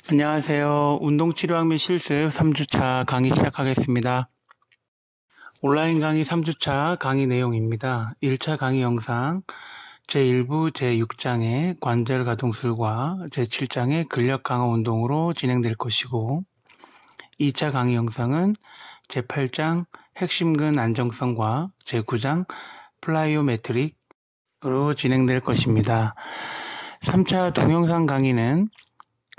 안녕하세요. 운동치료학 및 실습 3주차 강의 시작하겠습니다. 온라인 강의 3주차 강의 내용입니다. 1차 강의 영상 제1부 제6장의 관절 가동술과 제7장의 근력 강화 운동으로 진행될 것이고 2차 강의 영상은 제8장 핵심근 안정성과 제9장 플라이오메트릭으로 진행될 것입니다. 3차 동영상 강의는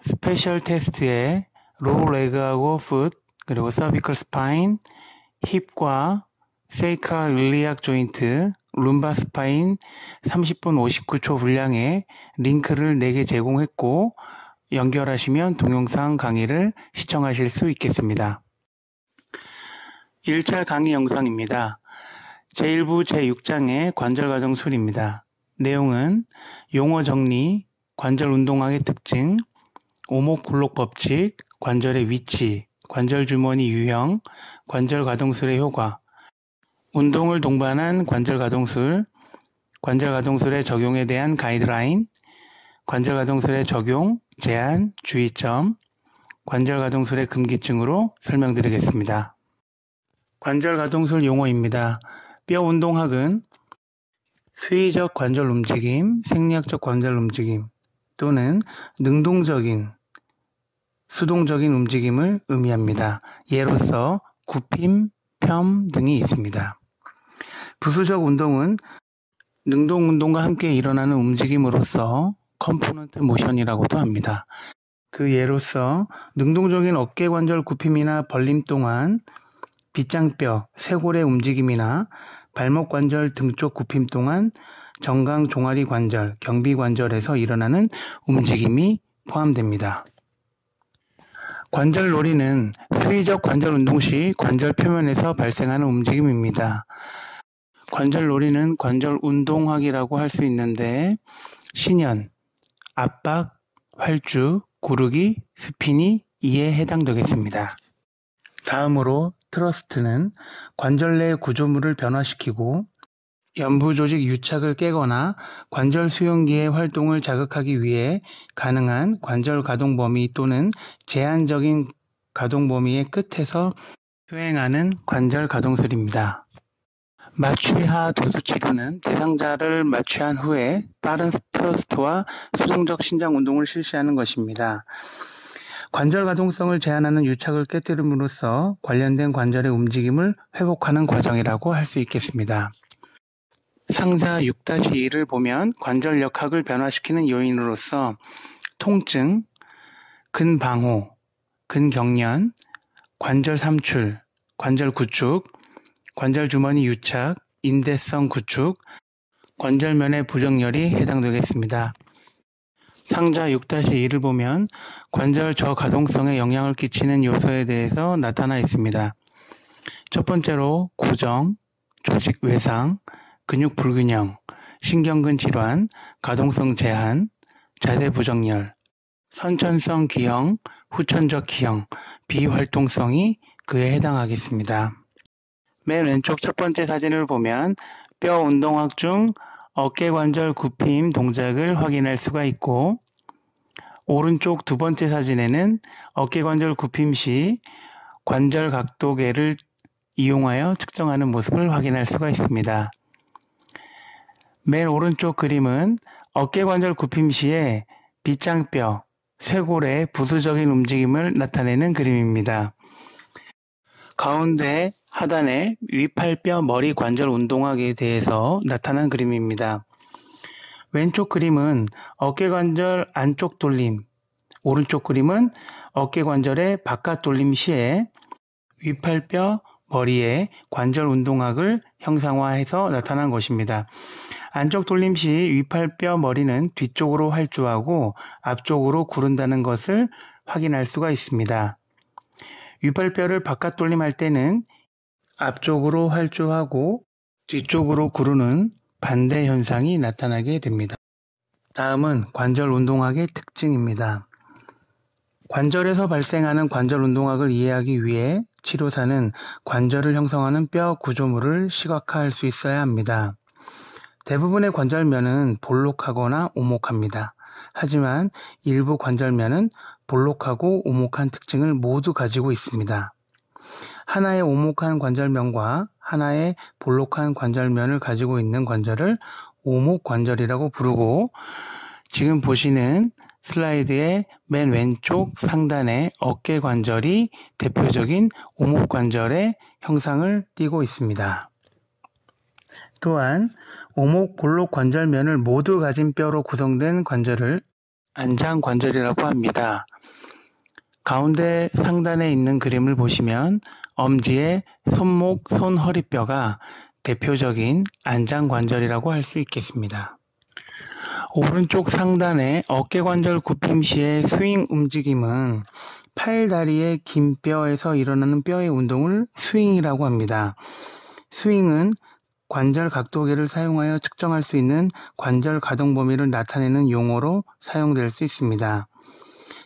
스페셜 테스트의 로우 레그하고 풋, 그리고 서비컬 스파인, 힙과 세이크랄 일리악 조인트, 룸바 스파인 30분 59초 분량의 링크를 4개 제공했고 연결하시면 동영상 강의를 시청하실 수 있겠습니다. 1차 강의 영상입니다. 제1부 제6장의 관절 가동술입니다. 내용은 용어 정리, 관절 운동학의 특징, 오목골록 법칙, 관절의 위치, 관절 주머니 유형, 관절 가동술의 효과, 운동을 동반한 관절 가동술, 관절 가동술의 적용에 대한 가이드라인, 관절 가동술의 적용, 제한, 주의점, 관절 가동술의 금기층으로 설명드리겠습니다. 관절 가동술 용어입니다. 뼈 운동학은 수의적 관절 움직임, 생리학적 관절 움직임 또는 능동적인 수동적인 움직임을 의미합니다. 예로서 굽힘, 펴 등이 있습니다. 부수적 운동은 능동 운동과 함께 일어나는 움직임으로서 컴포넌트 모션이라고도 합니다. 그 예로서 능동적인 어깨관절 굽힘이나 벌림 동안 빗장뼈, 쇄골의 움직임이나 발목 관절 등 쪽 굽힘 동안 정강 종아리 관절, 경비 관절에서 일어나는 움직임이 포함됩니다. 관절 놀이는 수의적 관절 운동 시 관절 표면에서 발생하는 움직임입니다. 관절 놀이는 관절 운동학이라고 할 수 있는데 신연, 압박, 활주, 구르기, 스피니 이에 해당되겠습니다. 다음으로 트러스트는 관절 내 구조물을 변화시키고 연부 조직 유착을 깨거나 관절 수용기의 활동을 자극하기 위해 가능한 관절 가동 범위 또는 제한적인 가동 범위의 끝에서 수행하는 관절 가동술입니다. 마취하 도수 치료는 대상자를 마취한 후에 빠른 트러스트와 수동적 신장 운동을 실시하는 것입니다. 관절 가동성을 제한하는 유착을 깨뜨림으로써 관련된 관절의 움직임을 회복하는 과정이라고 할 수 있겠습니다. 상자 6-2를 보면 관절 역학을 변화시키는 요인으로서 통증, 근방호, 근경련, 관절 삼출, 관절 구축, 관절 주머니 유착, 인대성 구축, 관절면의 부정열이 해당되겠습니다. 상자 6-2를 보면 관절 저가동성에 영향을 끼치는 요소에 대해서 나타나 있습니다. 첫 번째로 고정, 조직 외상, 근육 불균형, 신경근 질환, 가동성 제한, 자세 부정열, 선천성 기형, 후천적 기형, 비활동성이 그에 해당하겠습니다. 맨 왼쪽 첫 번째 사진을 보면 뼈 운동학 중 어깨관절 굽힘 동작을 확인할 수가 있고 오른쪽 두 번째 사진에는 어깨관절 굽힘 시 관절 각도계를 이용하여 측정하는 모습을 확인할 수가 있습니다. 맨 오른쪽 그림은 어깨관절 굽힘 시에 빗장뼈, 쇄골의 부수적인 움직임을 나타내는 그림입니다. 가운데 하단에 위팔뼈 머리 관절 운동학에 대해서 나타난 그림입니다. 왼쪽 그림은 어깨관절 안쪽 돌림, 오른쪽 그림은 어깨관절의 바깥 돌림 시에 위팔뼈 머리의 관절 운동학을 형상화해서 나타난 것입니다. 안쪽 돌림 시 위팔뼈 머리는 뒤쪽으로 활주하고 앞쪽으로 구른다는 것을 확인할 수가 있습니다. 위팔뼈를 바깥 돌림할 때는 앞쪽으로 활주하고 뒤쪽으로 구르는 반대 현상이 나타나게 됩니다. 다음은 관절 운동학의 특징입니다. 관절에서 발생하는 관절 운동학을 이해하기 위해 치료사는 관절을 형성하는 뼈 구조물을 시각화할 수 있어야 합니다. 대부분의 관절면은 볼록하거나 오목합니다. 하지만 일부 관절면은 볼록하고 오목한 특징을 모두 가지고 있습니다. 하나의 오목한 관절면과 하나의 볼록한 관절면을 가지고 있는 관절을 오목관절이라고 부르고, 지금 보시는 슬라이드의 맨 왼쪽 상단의 어깨관절이 대표적인 오목관절의 형상을 띠고 있습니다. 또한 오목 볼록 관절면을 모두 가진 뼈로 구성된 관절을 안장관절이라고 합니다. 가운데 상단에 있는 그림을 보시면 엄지의 손목, 손허리뼈가 대표적인 안장관절이라고 할 수 있겠습니다. 오른쪽 상단의 어깨관절 굽힘 시의 스윙 움직임은 팔, 다리의 긴 뼈에서 일어나는 뼈의 운동을 스윙이라고 합니다. 스윙은 관절 각도계를 사용하여 측정할 수 있는 관절 가동 범위를 나타내는 용어로 사용될 수 있습니다.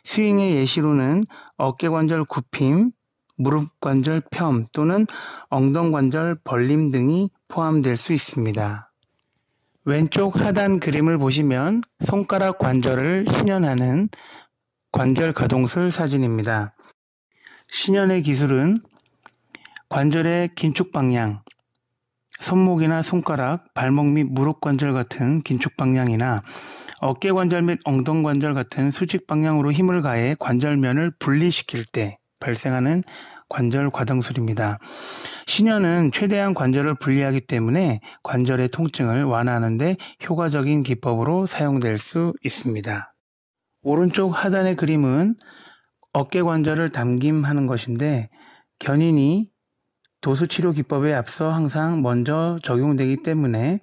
스윙의 예시로는 어깨관절 굽힘, 무릎관절 펴 또는 엉덩관절 벌림 등이 포함될 수 있습니다. 왼쪽 하단 그림을 보시면 손가락 관절을 신현하는 관절 가동술 사진입니다. 신현의 기술은 관절의 긴축 방향, 손목이나 손가락, 발목 및 무릎 관절 같은 긴축 방향이나 어깨관절 및 엉덩관절 같은 수직 방향으로 힘을 가해 관절면을 분리시킬 때 발생하는 관절 가동술입니다. 신현은 최대한 관절을 분리하기 때문에 관절의 통증을 완화하는 데 효과적인 기법으로 사용될 수 있습니다. 오른쪽 하단의 그림은 어깨관절을 담김하는 것인데, 견인이 도수치료 기법에 앞서 항상 먼저 적용되기 때문에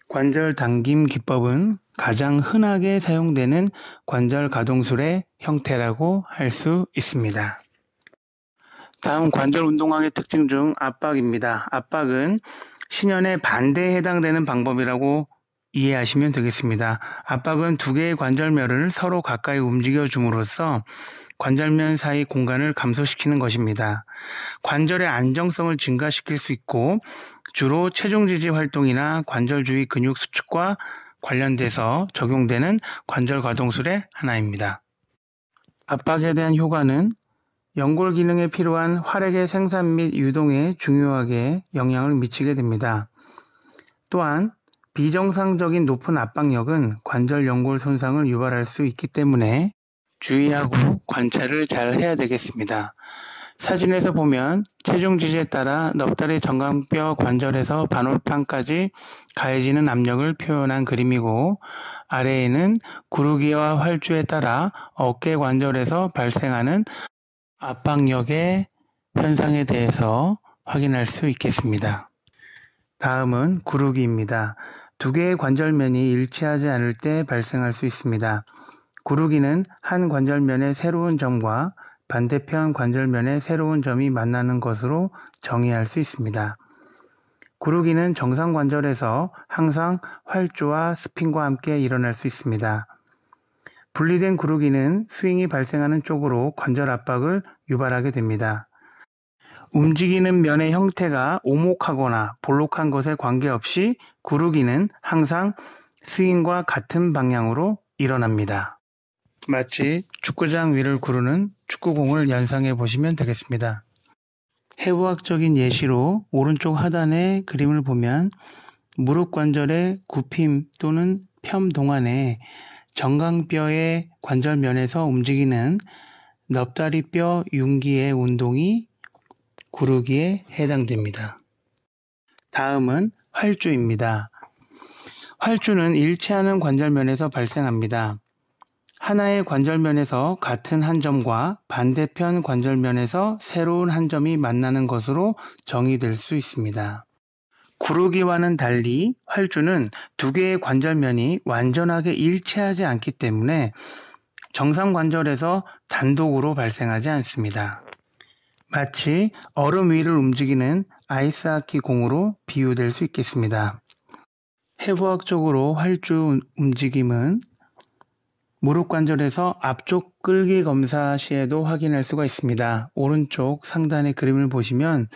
관절 당김 기법은 가장 흔하게 사용되는 관절 가동술의 형태라고 할 수 있습니다. 다음 관절 운동학의 특징 중 압박입니다. 압박은 신현의 반대에 해당되는 방법이라고 이해하시면 되겠습니다. 압박은 두 개의 관절면을 서로 가까이 움직여 줌으로써 관절면 사이 공간을 감소시키는 것입니다. 관절의 안정성을 증가시킬 수 있고 주로 체중 지지 활동이나 관절 주위 근육 수축과 관련돼서 적용되는 관절 가동술의 하나입니다. 압박에 대한 효과는 연골 기능에 필요한 활액의 생산 및 유동에 중요하게 영향을 미치게 됩니다. 또한 비정상적인 높은 압박력은 관절 연골 손상을 유발할 수 있기 때문에 주의하고 관찰을 잘 해야 되겠습니다. 사진에서 보면 체중 지지에 따라 넙다리 정강뼈 관절에서 반월판까지 가해지는 압력을 표현한 그림이고, 아래에는 구르기와 활주에 따라 어깨 관절에서 발생하는 압박력의 현상에 대해서 확인할 수 있겠습니다. 다음은 구르기입니다. 두 개의 관절면이 일치하지 않을 때 발생할 수 있습니다. 구르기는 한 관절면의 새로운 점과 반대편 관절면의 새로운 점이 만나는 것으로 정의할 수 있습니다. 구르기는 정상 관절에서 항상 활주와 스핀과 함께 일어날 수 있습니다. 분리된 구르기는 스윙이 발생하는 쪽으로 관절 압박을 유발하게 됩니다. 움직이는 면의 형태가 오목하거나 볼록한 것에 관계없이 구르기는 항상 스윙과 같은 방향으로 일어납니다. 마치 축구장 위를 구르는 축구공을 연상해 보시면 되겠습니다. 해부학적인 예시로 오른쪽 하단의 그림을 보면 무릎 관절의 굽힘 또는 펴 동안에 정강뼈의 관절면에서 움직이는 넙다리뼈 융기의 운동이 구르기에 해당됩니다. 다음은 활주입니다. 활주는 일치하는 관절면에서 발생합니다. 하나의 관절면에서 같은 한 점과 반대편 관절면에서 새로운 한 점이 만나는 것으로 정의될 수 있습니다. 구르기와는 달리 활주는 두 개의 관절면이 완전하게 일치하지 않기 때문에 정상 관절에서 단독으로 발생하지 않습니다. 마치 얼음 위를 움직이는 아이스하키 공으로 비유될 수 있겠습니다. 해부학적으로 활주 움직임은 무릎 관절에서 앞쪽 끌기 검사 시에도 확인할 수가 있습니다. 오른쪽 상단의 그림을 보시면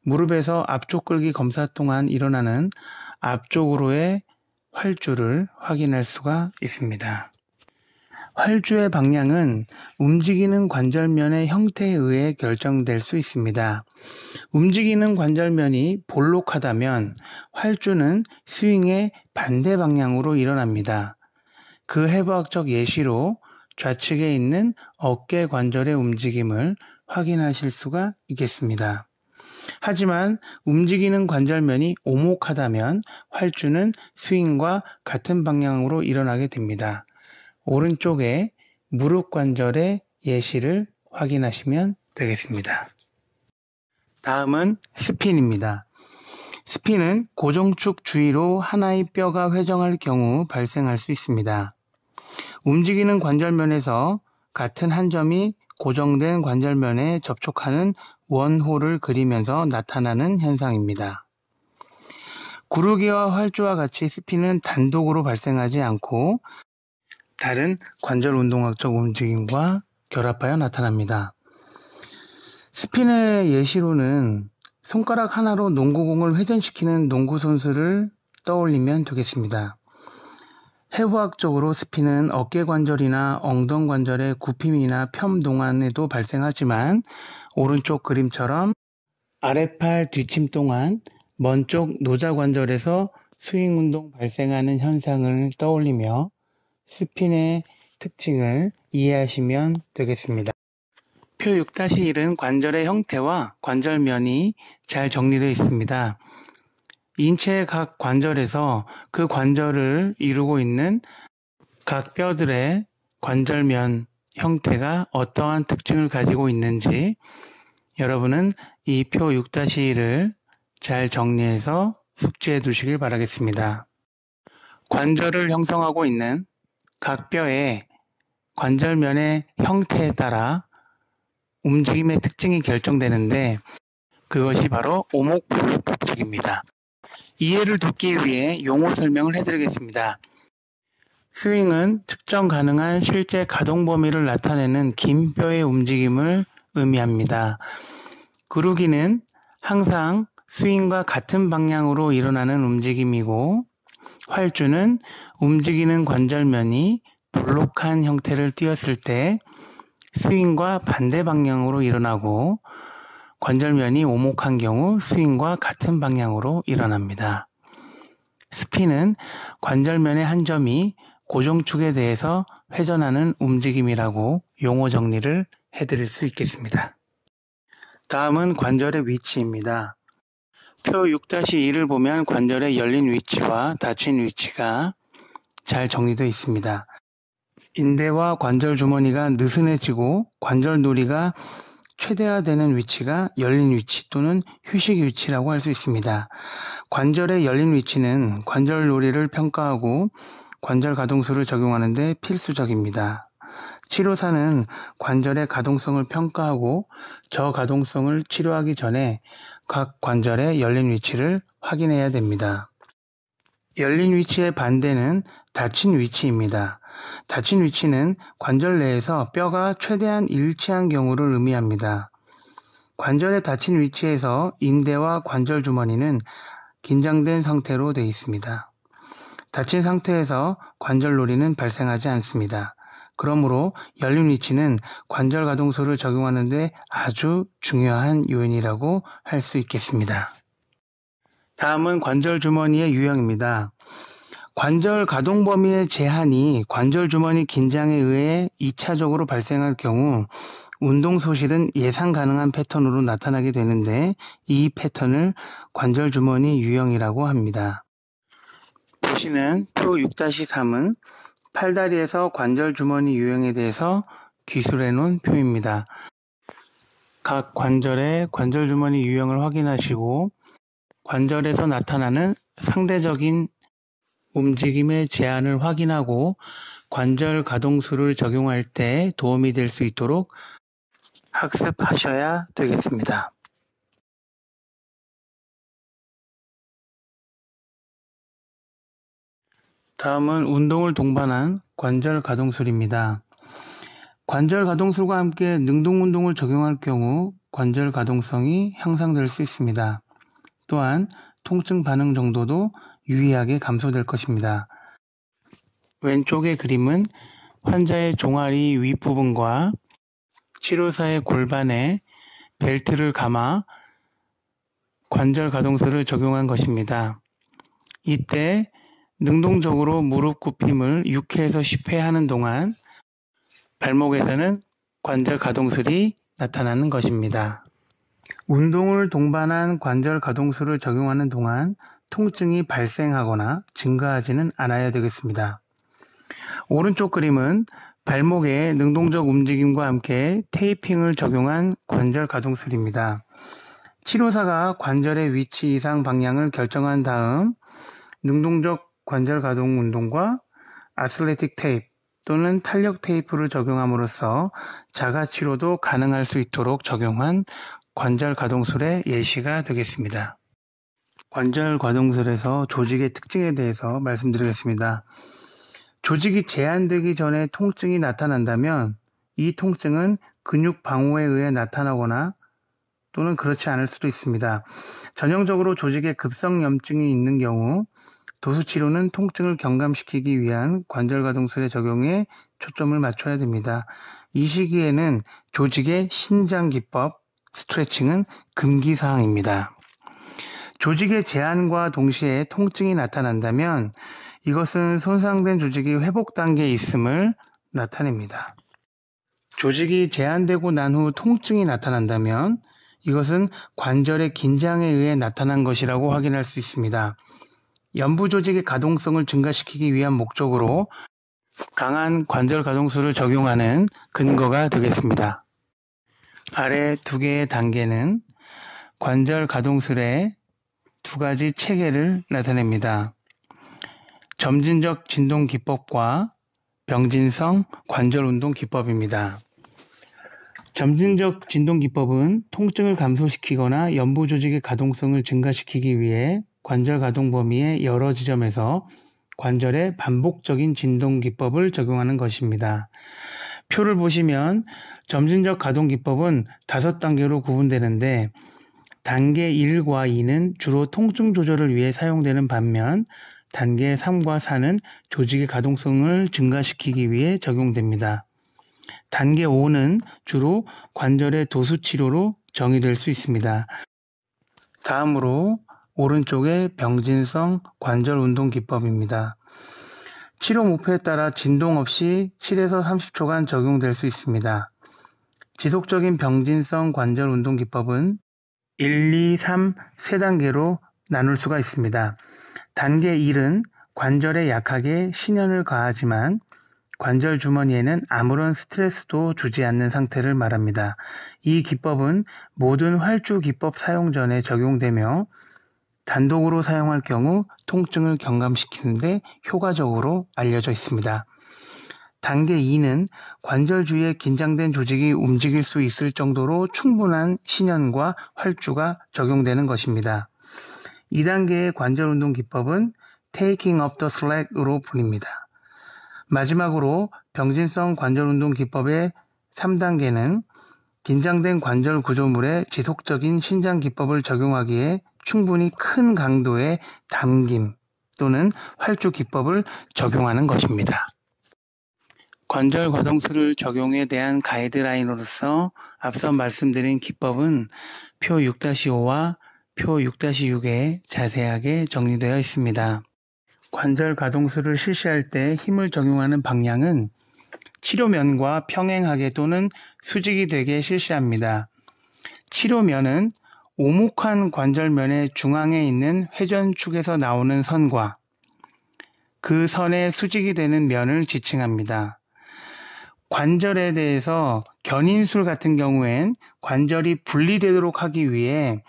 무릎에서 앞쪽 끌기 검사 동안 일어나는 앞쪽으로의 활주를 확인할 수가 있습니다. 활주의 방향은 움직이는 관절면의 형태에 의해 결정될 수 있습니다. 움직이는 관절면이 볼록하다면 활주는 스윙의 반대 방향으로 일어납니다. 그 해부학적 예시로 좌측에 있는 어깨 관절의 움직임을 확인하실 수가 있겠습니다. 하지만 움직이는 관절면이 오목하다면 활주는 스윙과 같은 방향으로 일어나게 됩니다. 오른쪽에 무릎 관절의 예시를 확인하시면 되겠습니다. 다음은 스핀입니다. 스핀은 고정축 주위로 하나의 뼈가 회전할 경우 발생할 수 있습니다. 움직이는 관절면에서 같은 한 점이 고정된 관절면에 접촉하는 원호를 그리면서 나타나는 현상입니다. 구르기와 활주와 같이 스핀은 단독으로 발생하지 않고 다른 관절 운동학적 움직임과 결합하여 나타납니다. 스핀의 예시로는 손가락 하나로 농구공을 회전시키는 농구 선수를 떠올리면 되겠습니다. 해부학적으로 스핀은 어깨 관절이나 엉덩 관절의 굽힘이나 편 동안에도 발생하지만 오른쪽 그림처럼 아랫팔 뒷침 동안 먼 쪽 노자 관절에서 스윙 운동 발생하는 현상을 떠올리며 스핀의 특징을 이해하시면 되겠습니다. 표 6-1은 관절의 형태와 관절면이 잘 정리되어 있습니다. 인체의 각 관절에서 그 관절을 이루고 있는 각 뼈들의 관절면 형태가 어떠한 특징을 가지고 있는지 여러분은 이 표 6-1을 잘 정리해서 숙지해 두시길 바라겠습니다. 관절을 형성하고 있는 각 뼈의 관절면의 형태에 따라 움직임의 특징이 결정되는데 그것이 바로 오목볼록 법칙입니다. 이해를 돕기 위해 용어 설명을 해드리겠습니다. 스윙은 측정 가능한 실제 가동 범위를 나타내는 긴 뼈의 움직임을 의미합니다. 구르기는 항상 스윙과 같은 방향으로 일어나는 움직임이고 활주는 움직이는 관절면이 볼록한 형태를 띄었을 때 스윙과 반대 방향으로 일어나고 관절면이 오목한 경우 스윙과 같은 방향으로 일어납니다. 스핀은 관절면의 한 점이 고정축에 대해서 회전하는 움직임이라고 용어 정리를 해드릴 수 있겠습니다. 다음은 관절의 위치입니다. 표 6-2를 보면 관절의 열린 위치와 닫힌 위치가 잘 정리되어 있습니다. 인대와 관절 주머니가 느슨해지고 관절 놀이가 최대화되는 위치가 열린 위치 또는 휴식 위치라고 할 수 있습니다. 관절의 열린 위치는 관절 놀이를 평가하고 관절 가동수를 적용하는 데 필수적입니다. 치료사는 관절의 가동성을 평가하고 저가동성을 치료하기 전에 각 관절의 열린 위치를 확인해야 됩니다. 열린 위치의 반대는 닫힌 위치입니다. 닫힌 위치는 관절 내에서 뼈가 최대한 일치한 경우를 의미합니다. 관절의 닫힌 위치에서 인대와 관절 주머니는 긴장된 상태로 되어 있습니다. 닫힌 상태에서 관절 놀이는 발생하지 않습니다. 그러므로 열린 위치는 관절 가동소를 적용하는 데 아주 중요한 요인이라고 할 수 있겠습니다. 다음은 관절 주머니의 유형입니다. 관절 가동 범위의 제한이 관절 주머니 긴장에 의해 2차적으로 발생할 경우 운동 소실은 예상 가능한 패턴으로 나타나게 되는데 이 패턴을 관절 주머니 유형이라고 합니다. 보시는 표 6-3은 팔다리에서 관절 주머니 유형에 대해서 기술해 놓은 표입니다. 각 관절의 관절 주머니 유형을 확인하시고 관절에서 나타나는 상대적인 움직임의 제한을 확인하고 관절 가동수를 적용할 때 도움이 될 수 있도록 학습하셔야 되겠습니다. 다음은 운동을 동반한 관절 가동술입니다. 관절 가동술과 함께 능동 운동을 적용할 경우 관절 가동성이 향상될 수 있습니다. 또한 통증 반응 정도도 유의하게 감소될 것입니다. 왼쪽의 그림은 환자의 종아리 윗부분과 치료사의 골반에 벨트를 감아 관절 가동술을 적용한 것입니다. 이때 능동적으로 무릎 굽힘을 6회에서 10회 하는 동안 발목에서는 관절 가동술이 나타나는 것입니다. 운동을 동반한 관절 가동술을 적용하는 동안 통증이 발생하거나 증가하지는 않아야 되겠습니다. 오른쪽 그림은 발목의 능동적 움직임과 함께 테이핑을 적용한 관절 가동술입니다. 치료사가 관절의 위치 이상 방향을 결정한 다음 능동적 관절 가동 운동과 아슬레틱 테이프 또는 탄력 테이프를 적용함으로써 자가 치료도 가능할 수 있도록 적용한 관절 가동술의 예시가 되겠습니다. 관절 가동술에서 조직의 특징에 대해서 말씀드리겠습니다. 조직이 제한되기 전에 통증이 나타난다면 이 통증은 근육 방호에 의해 나타나거나 또는 그렇지 않을 수도 있습니다. 전형적으로 조직에 급성염증이 있는 경우 도수치료는 통증을 경감시키기 위한 관절 가동술의 적용에 초점을 맞춰야 됩니다. 이 시기에는 조직의 신장 기법, 스트레칭은 금기사항입니다. 조직의 제한과 동시에 통증이 나타난다면 이것은 손상된 조직이 회복 단계에 있음을 나타냅니다. 조직이 제한되고 난 후 통증이 나타난다면 이것은 관절의 긴장에 의해 나타난 것이라고 확인할 수 있습니다. 연부 조직의 가동성을 증가시키기 위한 목적으로 강한 관절 가동술을 적용하는 근거가 되겠습니다. 아래 두 개의 단계는 관절 가동술의 두 가지 체계를 나타냅니다. 점진적 진동 기법과 병진성 관절 운동 기법입니다. 점진적 진동 기법은 통증을 감소시키거나 연부 조직의 가동성을 증가시키기 위해 관절 가동 범위의 여러 지점에서 관절의 반복적인 진동 기법을 적용하는 것입니다. 표를 보시면 점진적 가동 기법은 5단계로 구분되는데 단계 1과 2는 주로 통증 조절을 위해 사용되는 반면 단계 3과 4는 조직의 가동성을 증가시키기 위해 적용됩니다. 단계 5는 주로 관절의 도수 치료로 정의될 수 있습니다. 다음으로 오른쪽의 병진성 관절 운동 기법입니다. 치료 목표에 따라 진동 없이 7에서 30초간 적용될 수 있습니다. 지속적인 병진성 관절 운동 기법은 1, 2, 3, 3단계로 나눌 수가 있습니다. 단계 1은 관절에 약하게 신연을 가하지만 관절 주머니에는 아무런 스트레스도 주지 않는 상태를 말합니다. 이 기법은 모든 활주 기법 사용 전에 적용되며 단독으로 사용할 경우 통증을 경감시키는 데 효과적으로 알려져 있습니다. 단계 2는 관절 주위에 긴장된 조직이 움직일 수 있을 정도로 충분한 신연과 활주가 적용되는 것입니다. 2단계의 관절 운동 기법은 Taking up the slack으로 불립니다. 마지막으로 병진성 관절 운동 기법의 3단계는 긴장된 관절 구조물에 지속적인 신장 기법을 적용하기에 충분히 큰 강도의 담김 또는 활주 기법을 적용하는 것입니다. 관절 가동술을 적용에 대한 가이드라인으로서 앞서 말씀드린 기법은 표 6-5와 표 6-6에 자세하게 정리되어 있습니다. 관절 가동술을 실시할 때 힘을 적용하는 방향은 치료면과 평행하게 또는 수직이 되게 실시합니다. 치료면은 오목한 관절면의 중앙에 있는 회전축에서 나오는 선과 그 선의 수직이 되는 면을 지칭합니다. 관절에 대해서 견인술 같은 경우엔 관절이 분리되도록 하기 위해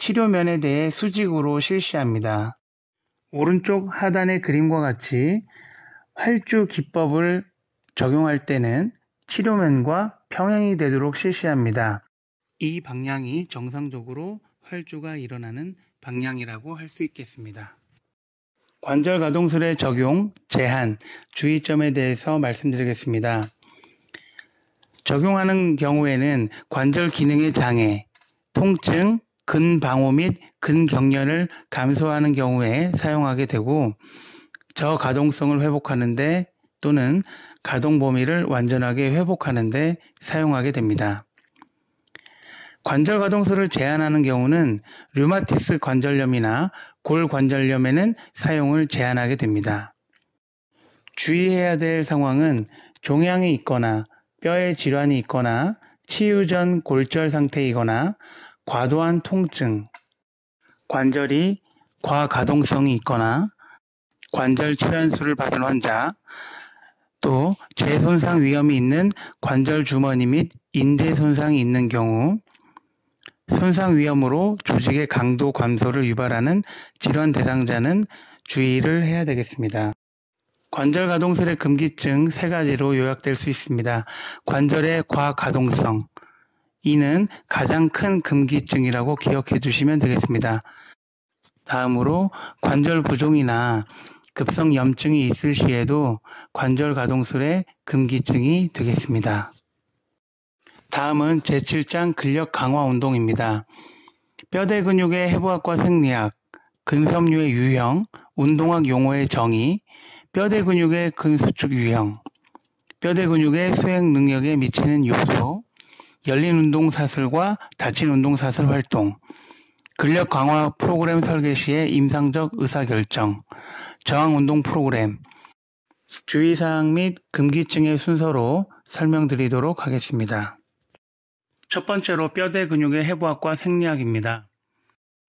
치료면에 대해 수직으로 실시합니다. 오른쪽 하단의 그림과 같이 활주 기법을 적용할 때는 치료면과 평행이 되도록 실시합니다. 이 방향이 정상적으로 활주가 일어나는 방향이라고 할 수 있겠습니다. 관절 가동술의 적용, 제한, 주의점에 대해서 말씀드리겠습니다. 적용하는 경우에는 관절 기능의 장애, 통증, 근방호 및 근경련을 감소하는 경우에 사용하게 되고 저가동성을 회복하는 데 또는 가동 범위를 완전하게 회복하는 데 사용하게 됩니다. 관절 가동술을 제한하는 경우는 류마티스 관절염이나 골관절염에는 사용을 제한하게 됩니다. 주의해야 될 상황은 종양이 있거나 뼈에 질환이 있거나 치유 전 골절 상태이거나 과도한 통증, 관절이 과가동성이 있거나 관절 치환술을 받은 환자, 또 재손상 위험이 있는 관절 주머니 및 인대 손상이 있는 경우, 손상 위험으로 조직의 강도 감소를 유발하는 질환 대상자는 주의를 해야 되겠습니다. 관절 가동술의 금기증 3가지로 요약될 수 있습니다. 관절의 과가동성, 이는 가장 큰 금기증이라고 기억해 주시면 되겠습니다. 다음으로 관절 부종이나 급성 염증이 있을 시에도 관절 가동술의 금기증이 되겠습니다. 다음은 제7장 근력 강화 운동입니다. 뼈대 근육의 해부학과 생리학, 근섬유의 유형, 운동학 용어의 정의, 뼈대 근육의 근수축 유형, 뼈대 근육의 수행 능력에 미치는 요소, 열린 운동 사슬과 닫힌 운동 사슬 활동, 근력 강화 프로그램 설계 시의 임상적 의사결정, 저항 운동 프로그램, 주의사항 및 금기증의 순서로 설명드리도록 하겠습니다. 첫 번째로 뼈대 근육의 해부학과 생리학입니다.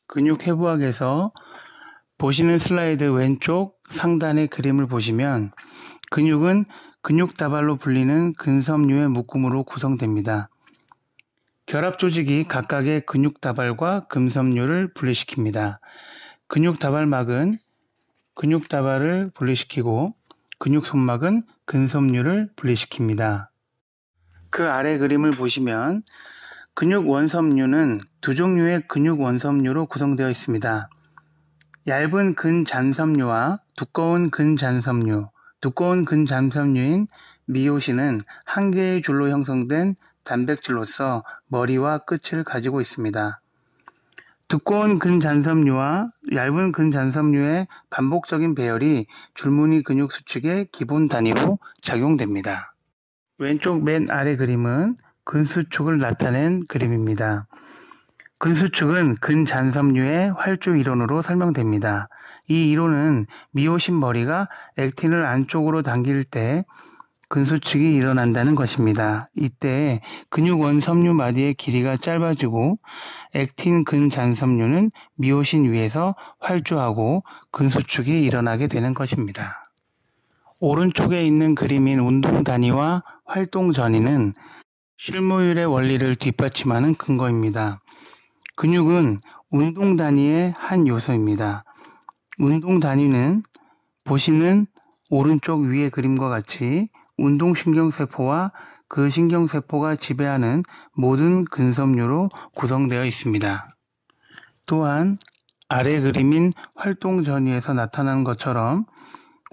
근육 해부학에서 보시는 슬라이드 왼쪽 상단의 그림을 보시면 근육은 근육다발로 불리는 근섬유의 묶음으로 구성됩니다. 결합 조직이 각각의 근육다발과 근섬유를 분리시킵니다. 근육다발막은 근육다발을 분리시키고 근육선막은 근섬유를 분리시킵니다. 그 아래 그림을 보시면 근육원섬유는 두 종류의 근육원섬유로 구성되어 있습니다. 얇은 근잔섬유와 두꺼운 근잔섬유, 두꺼운 근잔섬유인 미오신은 한 개의 줄로 형성된 단백질로서 머리와 끝을 가지고 있습니다. 두꺼운 근잔섬유와 얇은 근잔섬유의 반복적인 배열이 줄무늬 근육 수축의 기본 단위로 작용됩니다. 왼쪽 맨 아래 그림은 근수축을 나타낸 그림입니다. 근수축은 근잔섬유의 활주 이론으로 설명됩니다. 이 이론은 미오신 머리가 액틴을 안쪽으로 당길 때 근수축이 일어난다는 것입니다. 이때 근육원섬유 마디의 길이가 짧아지고 액틴 근잔섬유는 미오신 위에서 활주하고 근수축이 일어나게 되는 것입니다. 오른쪽에 있는 그림인 운동 단위와 활동 전위는 실무율의 원리를 뒷받침하는 근거입니다. 근육은 운동 단위의 한 요소입니다. 운동 단위는 보시는 오른쪽 위의 그림과 같이 운동신경세포와 그 신경세포가 지배하는 모든 근섬유로 구성되어 있습니다. 또한 아래 그림인 활동 전위에서 나타나는 것처럼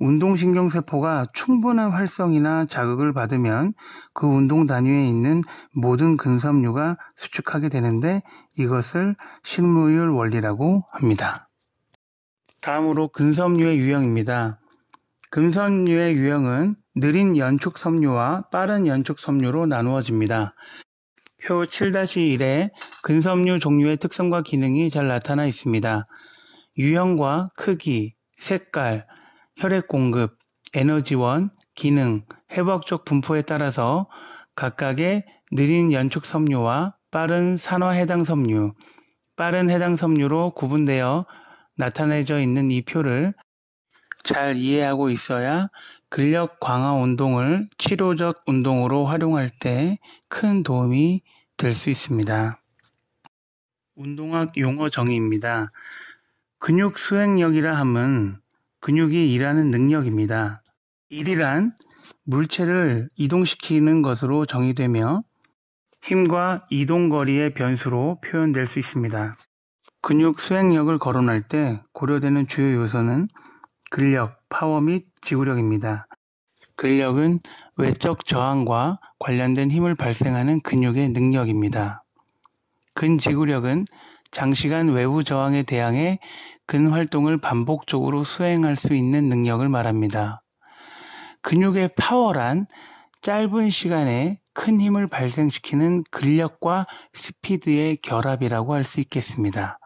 운동신경세포가 충분한 활성이나 자극을 받으면 그 운동 단위에 있는 모든 근섬유가 수축하게 되는데 이것을 실무율 원리라고 합니다. 다음으로 근섬유의 유형입니다. 근섬유의 유형은 느린 연축섬유와 빠른 연축섬유로 나누어집니다. 표 7-1에 근섬유 종류의 특성과 기능이 잘 나타나 있습니다. 유형과 크기, 색깔, 혈액 공급, 에너지원, 기능, 해부학적 분포에 따라서 각각의 느린 연축 섬유와 빠른 산화 해당 섬유, 빠른 해당 섬유로 구분되어 나타내져 있는 이 표를 잘 이해하고 있어야 근력 강화 운동을 치료적 운동으로 활용할 때 큰 도움이 될 수 있습니다. 운동학 용어 정의입니다. 근육 수행력이라 함은 근육이 일하는 능력입니다. 일이란 물체를 이동시키는 것으로 정의되며 힘과 이동거리의 변수로 표현될 수 있습니다. 근육 수행력을 거론할 때 고려되는 주요 요소는 근력, 파워 및 지구력입니다. 근력은 외적 저항과 관련된 힘을 발생하는 근육의 능력입니다. 근지구력은 장시간 외부 저항에 대항해 근활동을 반복적으로 수행할 수 있는 능력을 말합니다. 근육의 파워란 짧은 시간에 큰 힘을 발생시키는 근력과 스피드의 결합이라고 할 수 있겠습니다.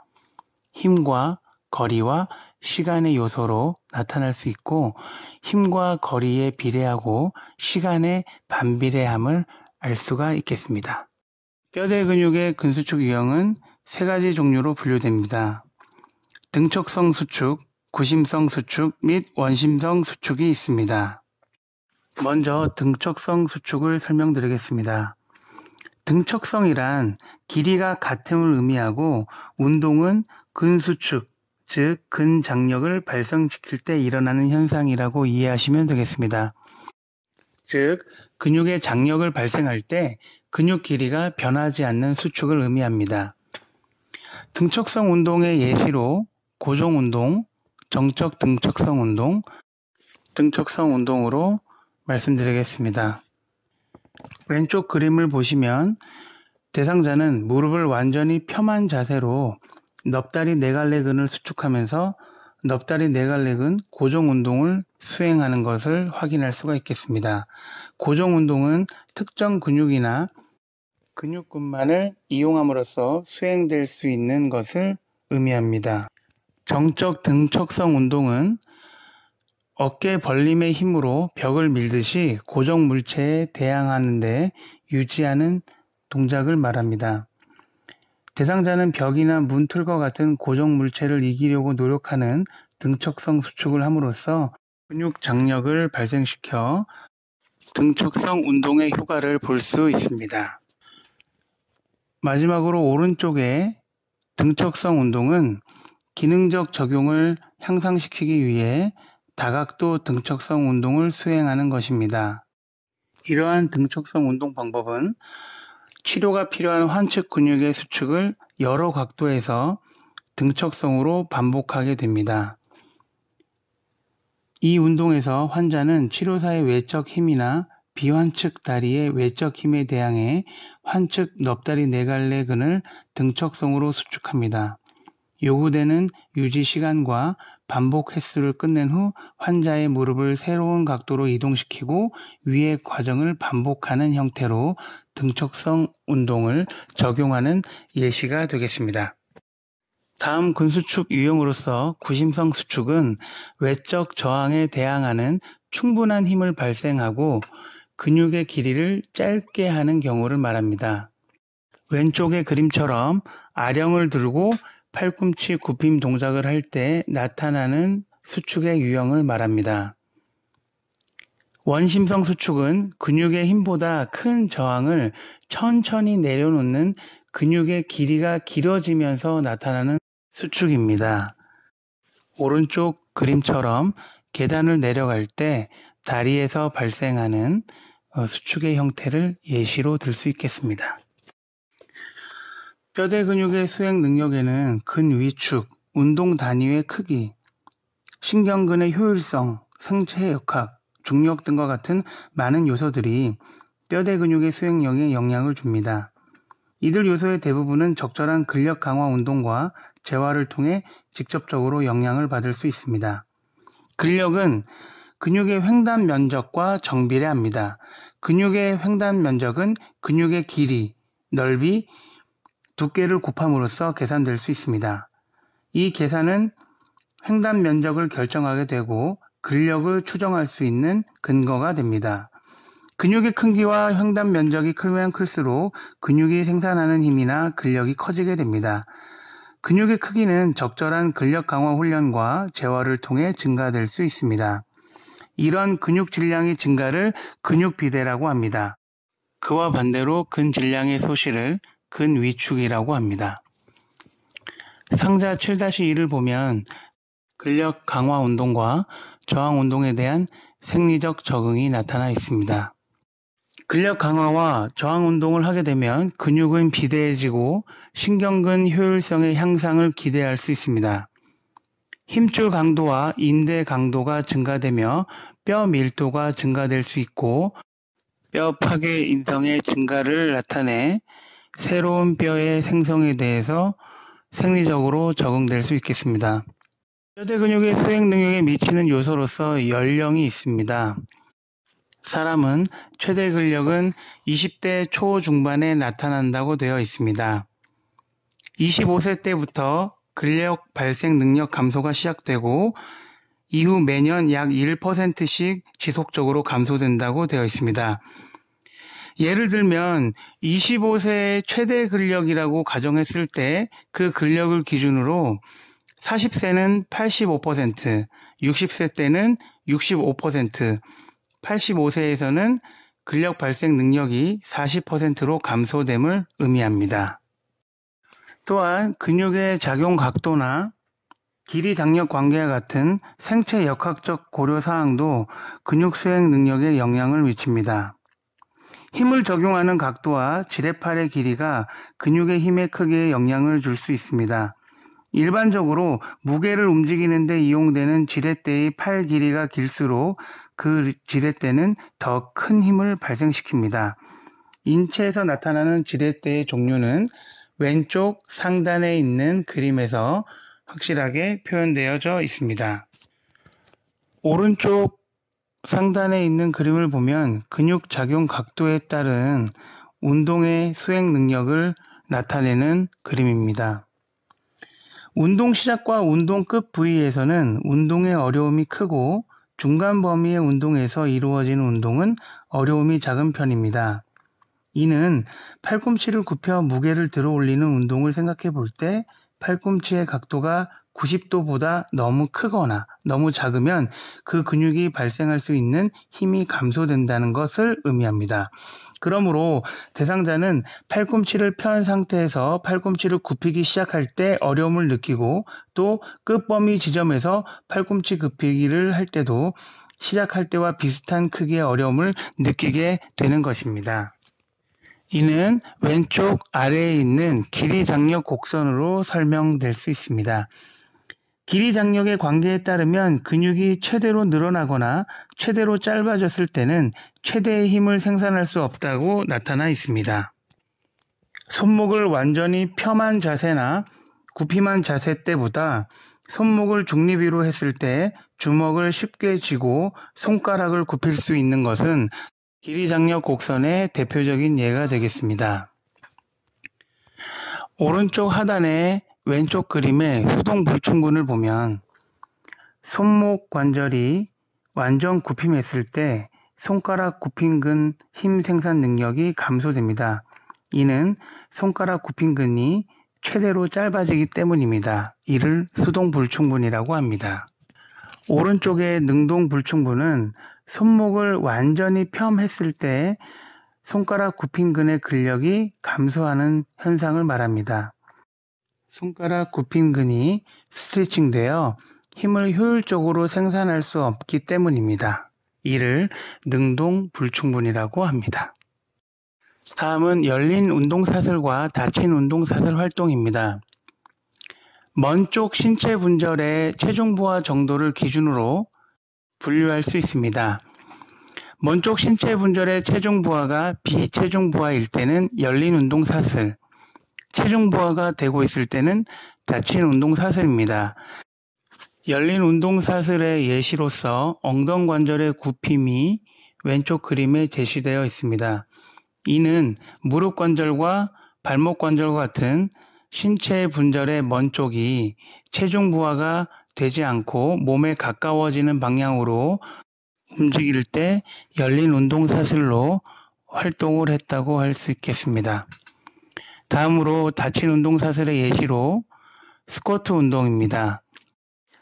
힘과 거리와 시간의 요소로 나타날 수 있고 힘과 거리에 비례하고 시간의 반비례함을 알 수가 있겠습니다. 뼈대 근육의 근수축 유형은 세 가지 종류로 분류됩니다. 등척성 수축, 구심성 수축 및 원심성 수축이 있습니다. 먼저 등척성 수축을 설명드리겠습니다. 등척성이란 길이가 같음을 의미하고 운동은 근수축, 즉 근장력을 발생시킬 때 일어나는 현상이라고 이해하시면 되겠습니다. 즉 근육의 장력을 발생할 때 근육 길이가 변하지 않는 수축을 의미합니다. 등척성 운동의 예시로 고정운동, 정적 등척성 운동, 등척성 운동으로 말씀드리겠습니다. 왼쪽 그림을 보시면 대상자는 무릎을 완전히 펴만 자세로 넙다리 네갈래근을 수축하면서 넙다리 네갈래근 고정운동을 수행하는 것을 확인할 수가 있겠습니다. 고정운동은 특정 근육이나 근육군만을 이용함으로써 수행될 수 있는 것을 의미합니다. 정적 등척성 운동은 어깨 벌림의 힘으로 벽을 밀듯이 고정 물체에 대항하는 데 유지하는 동작을 말합니다. 대상자는 벽이나 문틀과 같은 고정 물체를 이기려고 노력하는 등척성 수축을 함으로써 근육 장력을 발생시켜 등척성 운동의 효과를 볼 수 있습니다. 마지막으로 오른쪽의 등척성 운동은 기능적 적용을 향상시키기 위해 다각도 등척성 운동을 수행하는 것입니다. 이러한 등척성 운동 방법은 치료가 필요한 환측 근육의 수축을 여러 각도에서 등척성으로 반복하게 됩니다. 이 운동에서 환자는 치료사의 외적 힘이나 비환측 다리의 외적 힘에 대항해 환측 넙다리 네갈래근을 등척성으로 수축합니다. 요구되는 유지 시간과 반복 횟수를 끝낸 후 환자의 무릎을 새로운 각도로 이동시키고 위의 과정을 반복하는 형태로 등척성 운동을 적용하는 예시가 되겠습니다. 다음 근수축 유형으로서 구심성 수축은 외적 저항에 대항하는 충분한 힘을 발생하고 근육의 길이를 짧게 하는 경우를 말합니다. 왼쪽의 그림처럼 아령을 들고 팔꿈치 굽힘 동작을 할 때 나타나는 수축의 유형을 말합니다. 원심성 수축은 근육의 힘보다 큰 저항을 천천히 내려놓는 근육의 길이가 길어지면서 나타나는 수축입니다. 오른쪽 그림처럼 계단을 내려갈 때 다리에서 발생하는 수축의 형태를 예시로 들 수 있겠습니다. 뼈대 근육의 수행 능력에는 근위축, 운동 단위의 크기, 신경근의 효율성, 생체 역학, 중력 등과 같은 많은 요소들이 뼈대 근육의 수행력에 영향을 줍니다. 이들 요소의 대부분은 적절한 근력 강화 운동과 재활을 통해 직접적으로 영향을 받을 수 있습니다. 근력은 근육의 횡단 면적과 정비례합니다. 근육의 횡단 면적은 근육의 길이, 넓이, 두께를 곱함으로써 계산될 수 있습니다. 이 계산은 횡단 면적을 결정하게 되고 근력을 추정할 수 있는 근거가 됩니다. 근육의 크기와 횡단 면적이 크면 클수록 근육이 생산하는 힘이나 근력이 커지게 됩니다. 근육의 크기는 적절한 근력 강화 훈련과 재활을 통해 증가될 수 있습니다. 이런 근육 질량의 증가를 근육 비대라고 합니다. 그와 반대로 근질량의 소실을 근위축이라고 합니다. 상자 7-2를 보면 근력 강화 운동과 저항 운동에 대한 생리적 적응이 나타나 있습니다. 근력 강화와 저항 운동을 하게 되면 근육은 비대해지고 신경근 효율성의 향상을 기대할 수 있습니다. 힘줄 강도와 인대 강도가 증가되며 뼈 밀도가 증가될 수 있고 뼈 파괴 인성의 증가를 나타내 새로운 뼈의 생성에 대해서 생리적으로 적응될 수 있겠습니다. 뼈대 근육의 수행 능력에 미치는 요소로서 연령이 있습니다. 사람은 최대 근력은 20대 초중반에 나타난다고 되어 있습니다. 25세 때부터 근력 발생 능력 감소가 시작되고 이후 매년 약 1%씩 지속적으로 감소된다고 되어 있습니다. 예를 들면 25세의 최대 근력이라고 가정했을 때 그 근력을 기준으로 40세는 85%, 60세 때는 65%, 85세에서는 근력 발생 능력이 40%로 감소됨을 의미합니다. 또한 근육의 작용 각도나 길이 장력 관계와 같은 생체 역학적 고려 사항도 근육 수행 능력에 영향을 미칩니다. 힘을 적용하는 각도와 지뢰팔의 길이가 근육의 힘의 크기에 영향을 줄 수 있습니다. 일반적으로 무게를 움직이는 데 이용되는 지렛대의 팔 길이가 길수록 그 지렛대는 더 큰 힘을 발생시킵니다. 인체에서 나타나는 지렛대의 종류는 왼쪽 상단에 있는 그림에서 확실하게 표현되어져 있습니다. 오른쪽 상단에 있는 그림을 보면 근육 작용 각도에 따른 운동의 수행 능력을 나타내는 그림입니다. 운동 시작과 운동 끝 부위에서는 운동의 어려움이 크고 중간 범위의 운동에서 이루어지는 운동은 어려움이 작은 편입니다. 이는 팔꿈치를 굽혀 무게를 들어 올리는 운동을 생각해 볼 때 팔꿈치의 각도가 90도보다 너무 크거나 너무 작으면 그 근육이 발생할 수 있는 힘이 감소된다는 것을 의미합니다. 그러므로 대상자는 팔꿈치를 편 상태에서 팔꿈치를 굽히기 시작할 때 어려움을 느끼고 또 끝범위 지점에서 팔꿈치 굽히기를 할 때도 시작할 때와 비슷한 크기의 어려움을 느끼게 되는 것입니다. 이는 왼쪽 아래에 있는 길이 장력 곡선으로 설명될 수 있습니다. 길이 장력의 관계에 따르면 근육이 최대로 늘어나거나 최대로 짧아졌을 때는 최대의 힘을 생산할 수 없다고 나타나 있습니다. 손목을 완전히 펴만 자세나 굽힘한 자세 때보다 손목을 중립 위로 했을 때 주먹을 쉽게 쥐고 손가락을 굽힐 수 있는 것은 길이 장력 곡선의 대표적인 예가 되겠습니다. 오른쪽 하단의 왼쪽 그림의 수동 불충분을 보면 손목 관절이 완전 굽힘했을 때 손가락 굽힘근 힘 생산 능력이 감소됩니다. 이는 손가락 굽힘근이 최대로 짧아지기 때문입니다. 이를 수동 불충분이라고 합니다. 오른쪽의 능동 불충분은 손목을 완전히 펴했을 때 손가락 굽힘근의 근력이 감소하는 현상을 말합니다. 손가락 굽힘근이 스트레칭되어 힘을 효율적으로 생산할 수 없기 때문입니다. 이를 능동 불충분이라고 합니다. 다음은 열린 운동사슬과 닫힌 운동사슬 활동입니다. 먼 쪽 신체 분절의 체중 부하 정도를 기준으로 분류할 수 있습니다. 먼 쪽 신체 분절의 체중 부하가 비체중 부하일 때는 열린 운동사슬, 체중 부하가 되고 있을 때는 닫힌 운동사슬입니다. 열린 운동사슬의 예시로서 엉덩관절의 굽힘이 왼쪽 그림에 제시되어 있습니다. 이는 무릎관절과 발목관절과 같은 신체 분절의 먼 쪽이 체중 부하가 되지 않고 몸에 가까워지는 방향으로 움직일 때 열린 운동사슬로 활동을 했다고 할 수 있겠습니다. 다음으로 닫힌 운동사슬의 예시로 스쿼트 운동입니다.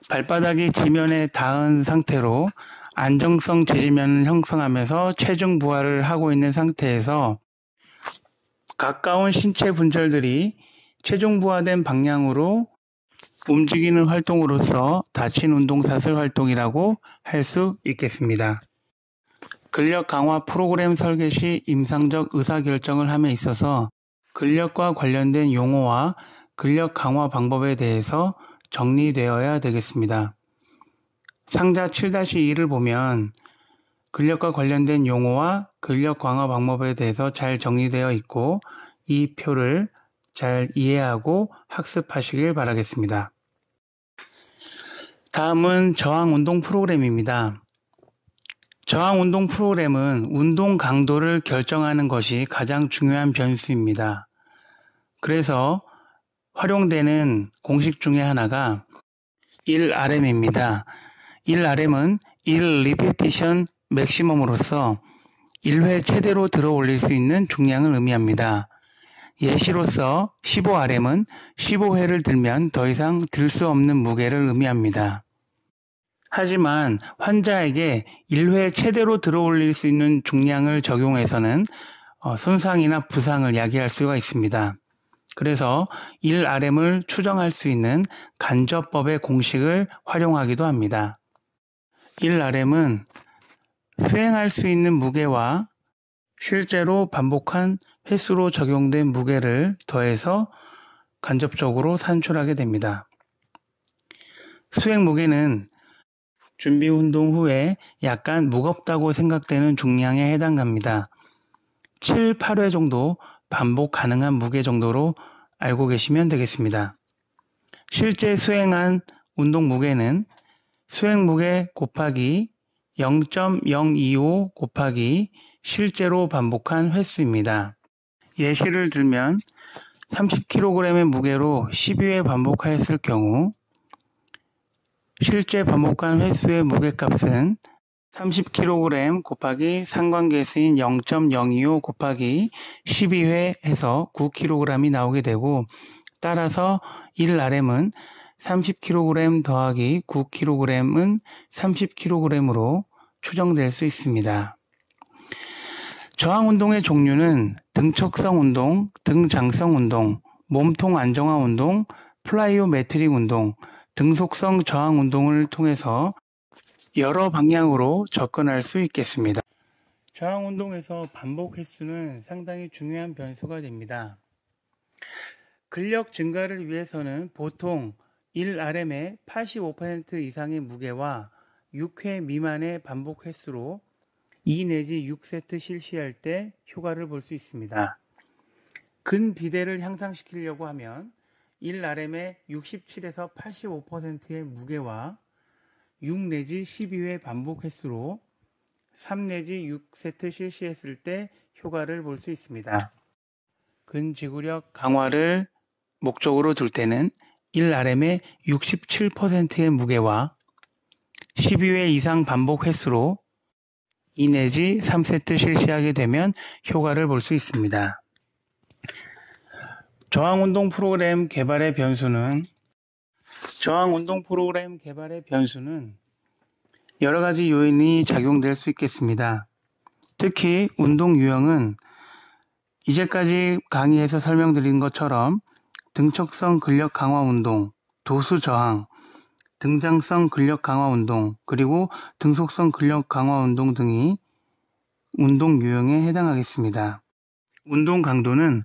발바닥이 지면에 닿은 상태로 안정성 재지면을 형성하면서 체중 부하를 하고 있는 상태에서 가까운 신체 분절들이 체중 부하된 방향으로 움직이는 활동으로서 닫힌 운동사슬 활동이라고 할 수 있겠습니다. 근력 강화 프로그램 설계 시 임상적 의사결정을 함에 있어서 근력과 관련된 용어와 근력 강화 방법에 대해서 정리되어야 되겠습니다. 상자 7-2를 보면 근력과 관련된 용어와 근력 강화 방법에 대해서 잘 정리되어 있고 이 표를 잘 이해하고 학습하시길 바라겠습니다. 다음은 저항 운동 프로그램입니다. 저항운동 프로그램은 운동 강도를 결정하는 것이 가장 중요한 변수입니다. 그래서 활용되는 공식 중에 하나가 1RM입니다. 1RM은 1 리피티션 맥시멈으로서 1회 최대로 들어 올릴 수 있는 중량을 의미합니다. 예시로서 15RM은 15회를 들면 더 이상 들 수 없는 무게를 의미합니다. 하지만 환자에게 1회 최대로 들어 올릴 수 있는 중량을 적용해서는 손상이나 부상을 야기할 수가 있습니다. 그래서 1RM을 추정할 수 있는 간접법의 공식을 활용하기도 합니다. 1RM은 수행할 수 있는 무게와 실제로 반복한 횟수로 적용된 무게를 더해서 간접적으로 산출하게 됩니다. 수행 무게는 준비 운동 후에 약간 무겁다고 생각되는 중량에 해당합니다. 7, 8회 정도 반복 가능한 무게 정도로 알고 계시면 되겠습니다. 실제 수행한 운동 무게는 수행 무게 곱하기 0.025 곱하기 실제로 반복한 횟수입니다. 예시를 들면 30kg의 무게로 12회 반복하였을 경우 실제 반복한 횟수의 무게값은 30kg 곱하기 상관계수인 0.025 곱하기 12회 해서 9kg이 나오게 되고, 따라서 1RM은 30kg 더하기 9kg은 30kg으로 추정될 수 있습니다. 저항운동의 종류는 등척성 운동, 등장성 운동, 몸통 안정화 운동, 플라이오메트릭 운동, 등속성 저항 운동을 통해서 여러 방향으로 접근할 수 있겠습니다. 저항 운동에서 반복 횟수는 상당히 중요한 변수가 됩니다. 근력 증가를 위해서는 보통 1RM의 85% 이상의 무게와 6회 미만의 반복 횟수로 2 내지 6세트 실시할 때 효과를 볼 수 있습니다. 근비대를 향상시키려고 하면 1RM의 67에서 85%의 무게와 6 내지 12회 반복 횟수로 3 내지 6세트 실시했을 때 효과를 볼 수 있습니다. 근지구력 강화를 목적으로 둘 때는 1RM의 67%의 무게와 12회 이상 반복 횟수로 2 내지 3세트 실시하게 되면 효과를 볼 수 있습니다. 저항운동 프로그램 개발의 변수는 여러 가지 요인이 작용될 수 있겠습니다. 특히 운동 유형은 이제까지 강의에서 설명드린 것처럼 등척성 근력 강화 운동, 도수 저항, 등장성 근력 강화 운동, 그리고 등속성 근력 강화 운동 등이 운동 유형에 해당하겠습니다. 운동 강도는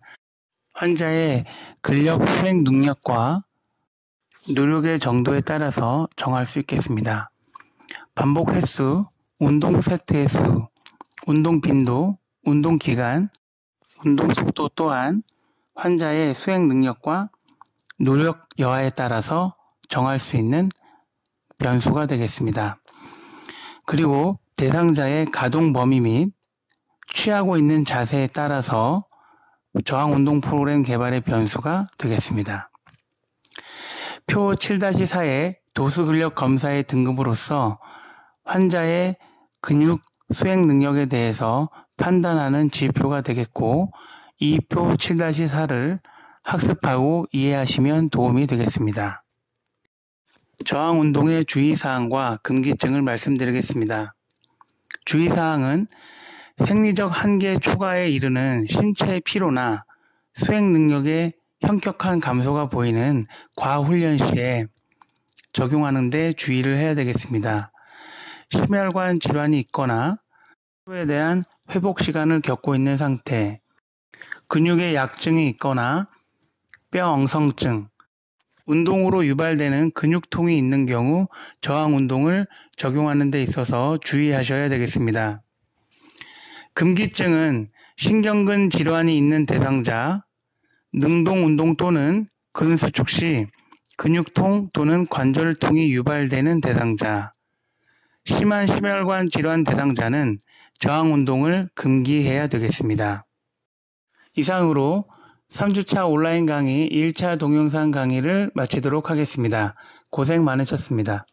환자의 근력 수행 능력과 노력의 정도에 따라서 정할 수 있겠습니다. 반복 횟수, 운동 세트 횟수, 운동 빈도, 운동 기간, 운동 속도 또한 환자의 수행 능력과 노력 여하에 따라서 정할 수 있는 변수가 되겠습니다. 그리고 대상자의 가동 범위 및 취하고 있는 자세에 따라서 저항운동 프로그램 개발의 변수가 되겠습니다. 표 7-4의 도수근력 검사의 등급으로서 환자의 근육 수행 능력에 대해서 판단하는 지표가 되겠고, 이 표 7-4를 학습하고 이해하시면 도움이 되겠습니다. 저항운동의 주의사항과 금기증을 말씀드리겠습니다. 주의사항은 생리적 한계 초과에 이르는 신체 피로나 수행 능력의 현격한 감소가 보이는 과훈련 시에 적용하는 데 주의를 해야 되겠습니다. 심혈관 질환이 있거나 피로에 대한 회복 시간을 겪고 있는 상태, 근육의 약증이 있거나 뼈 엉성증, 운동으로 유발되는 근육통이 있는 경우 저항운동을 적용하는 데 있어서 주의하셔야 되겠습니다. 금기증은 신경근 질환이 있는 대상자, 능동운동 또는 근수축 시 근육통 또는 관절통이 유발되는 대상자, 심한 심혈관 질환 대상자는 저항운동을 금기해야 되겠습니다. 이상으로 3주차 온라인 강의 1차 동영상 강의를 마치도록 하겠습니다. 고생 많으셨습니다.